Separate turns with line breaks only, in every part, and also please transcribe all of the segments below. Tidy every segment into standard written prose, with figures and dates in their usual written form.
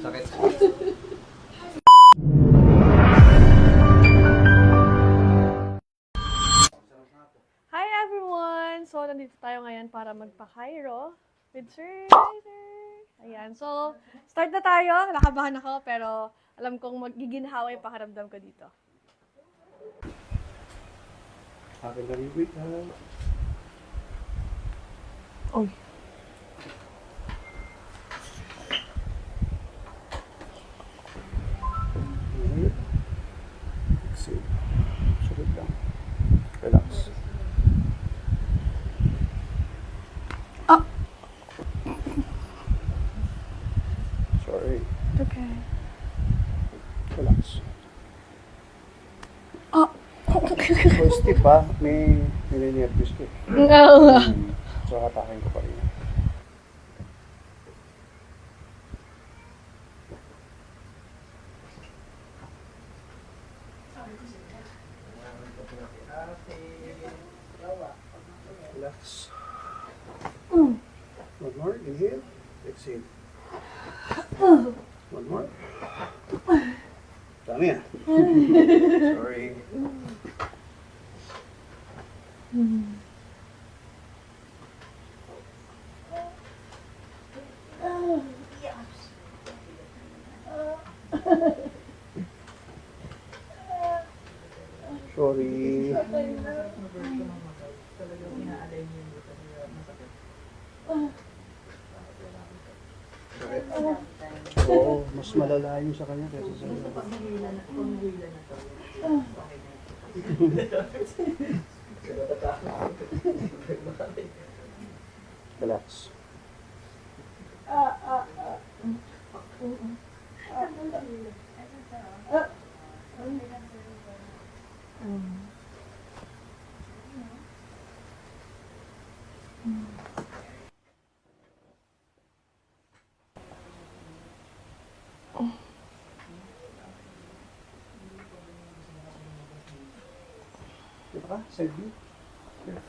Sakit.
Hi everyone! So, nandito tayo ngayon para magpa-Cairo with Sir. Ayan. So, start na tayo. Nakabahan ako, pero alam kong magiginhawa yung pakiramdam ko dito.
Akin kami week ha.
Oh.
Exhale. Sulit lang. Relax. Sorry.
Okay.
Relax.
Oh.
So, stiff ha. May nervous ko.
No.
So, hatakin ko pa rin. Relax. One more. Inhale. Exhale. One more. Dami ah. Sorry. Sorry. Oo, mas malala yung sa kanya kaysa sa iyo. Relax. Diba ka? Side view? Here.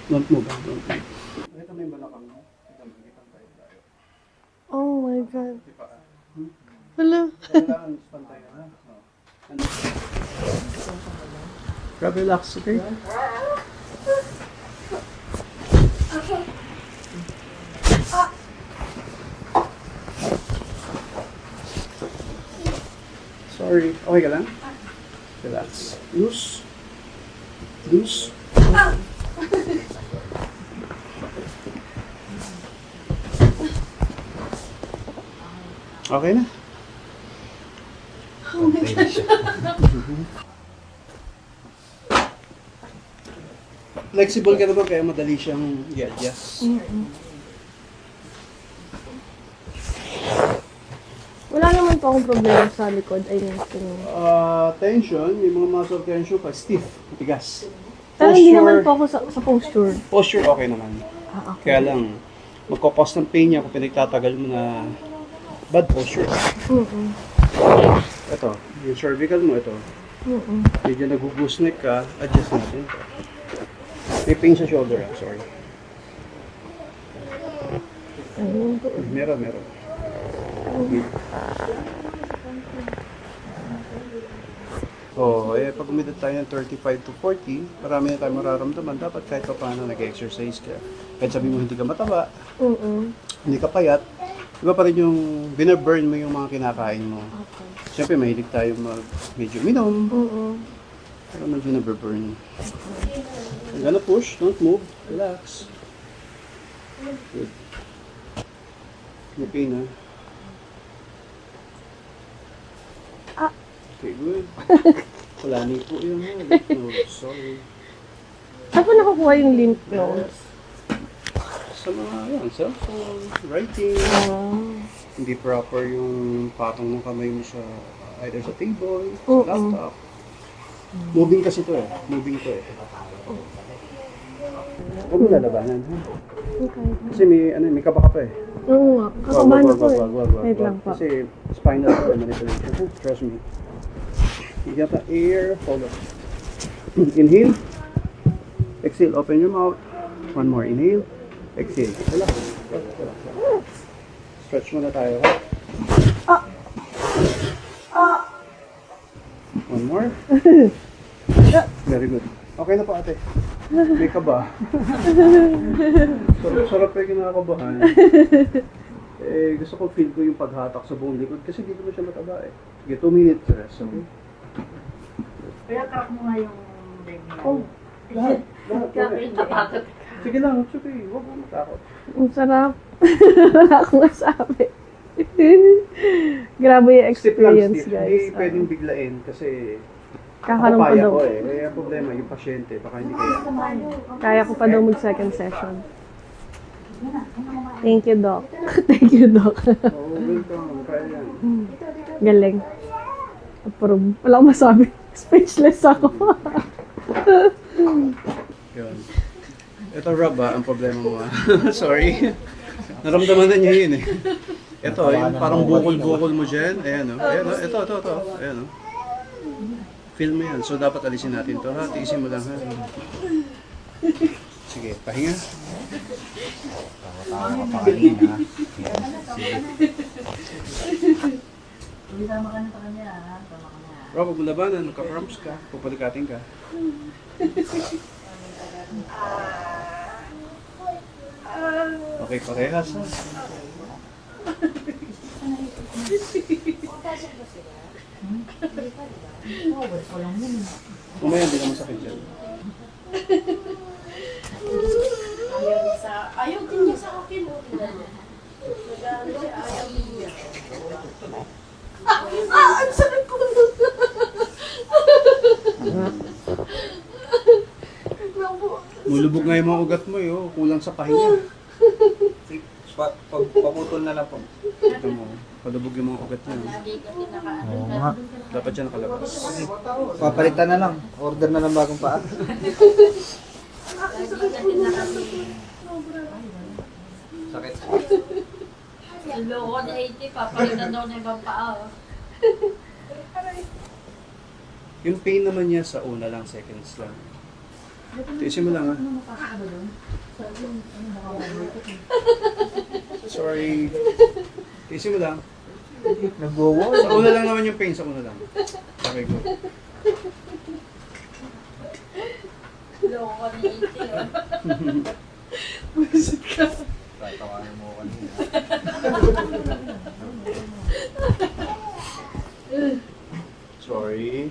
Don't move, don't move. Nakita mo yung balakang mo? Kita mo, kitang tayo tayo.
Oh my God.
Di ba?
Hello.
Kailangan pantay na. Grab, relax, okay? Sorry. Okay ka lang? Relax. Loose. Loose. Okay na.
Oh my God.
Flexible ka naman kaya madali siyang i-adjust.
Wala naman po akong problema sa likod. I mean,
Tension, yung mga muscle tension pa, stiff, matigas.
pero hindi naman po ako sa posture.
Posture okay naman.
Okay.
Kaya lang, magkakos ng pain niya kung pinagtatagal mo na bad posture. Ito, yung cervical mo, ito. Medyo nag-goose neck ka, adjust natin. May pain sa shoulder, sorry. Meron. So, pag umidad tayo ng 35 to 40, marami na tayo mararamdaman. Dapat kahit pa paano nag-exercise ka. Kahit sabi mo hindi ka mataba, hindi ka payat, iba pa rin yung binaburn mo yung mga kinakain mo.
Okay.
Siyempre, mahilig tayo medyo minom. Pero medyo binaburn. I'm gonna push, don't move, relax. Good. May pain, ha? Okay, good. Wala ni po yun, ha? No, sorry.
Saan po nakukuha yung lymph nodes?
Sa mga, cellphone, writing. Hindi proper yung patong ng kamay mo sa either sa table, sa laptop. Moving kasi to eh. Moving to eh. Huwag mo lalabanan, ha?
Okay.
Kasi may kaba ka pa eh.
Oo nga. Kakabahan
Wag,
ako
wag,
eh.
wag, wag, wag,
Wait
wag.
lang po.
Kasi spinal cord manipulation. Huh? Trust me. You got the air. Hold on. Inhale. Exhale. Open your mouth. One more. Inhale. Exhale. Relax. Relax. Stretch muna tayo, ha? One more. Very good. Okay na po, ate. May kaba. Sarap kayo kinakabahan. Gusto ko feel ko yung paghatak sa buong likod kasi dito mo siya mataba eh. Sige, 2 minutes rest, okay?
Kaya track mo nga yung leg niya.
Oh, lahat.
Kaya tatakot.
Sige lang, it's okay. Huwag mo matakot.
Ang sarap. Wala akong masabi. Grabe yung
Step lang,
experience,
Steve.
guys.
Hindi pwedeng biglain kasi
Kakaroon pa
kaya
daw.
ko eh. Kaya problema, yung pasyente, baka hindi kaya.
Kaya ko pa daw mag-second session. Thank you, Doc. Thank you, Doc.
Oh, welcome. Kaya yan.
Galing. Approve. Wala akong masabi. Speechless ako.
Yun. Ito, Rob, ang problema mo. Sorry. Naramdaman na niya yun eh. Ito, yung parang bukol-bukol mo dyan. Ayan, oh. Ayan, oh. Ito. Ayan, oh. Feel mo yan. So, dapat alisin natin to, ha? Tiisin mo lang, ha? Sige, pahinga.
Tawa ka pa kanina.
Sama ka na sa kanya, ha? Sama ka na.
Rob, huwag mo labanan. Magka-cramps ka. Pupalikatin ka. Okay, parehas, ha? Mamaya, hindi naman sakit dyan.
Ayaw din niya sa akin, oh. Nag-ano siya, ayaw din niya. Ang sakit ko!
Mulubog nga yung mga ugat mo, yo. Kulang sa pahinga.
Paputol na lang po.
Ito mo, palubog yung mga ugat niya.
Oo nga.
Dapat siya nakalabas.
Papalitan na lang. Order na lang bagong paa. Sakit.
Loko na 80, papalitan daw na ibang paa. oh.
Yung pain naman niya sa una lang, seconds lang. Tiisin mo lang, ha? Sorry. Tiisin mo lang.
Nagwawa.
Sa una lang naman yung pain, sa una lang. Okay, good.
Loko na 80, oh.
Tatawanan mo kanina.
Sorry.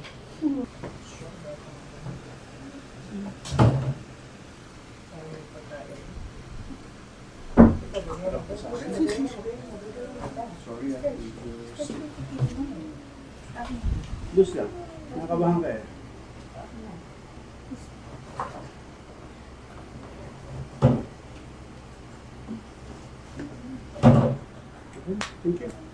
Sorry, ah. Luz lang. Nakabahan ka eh. Thank you.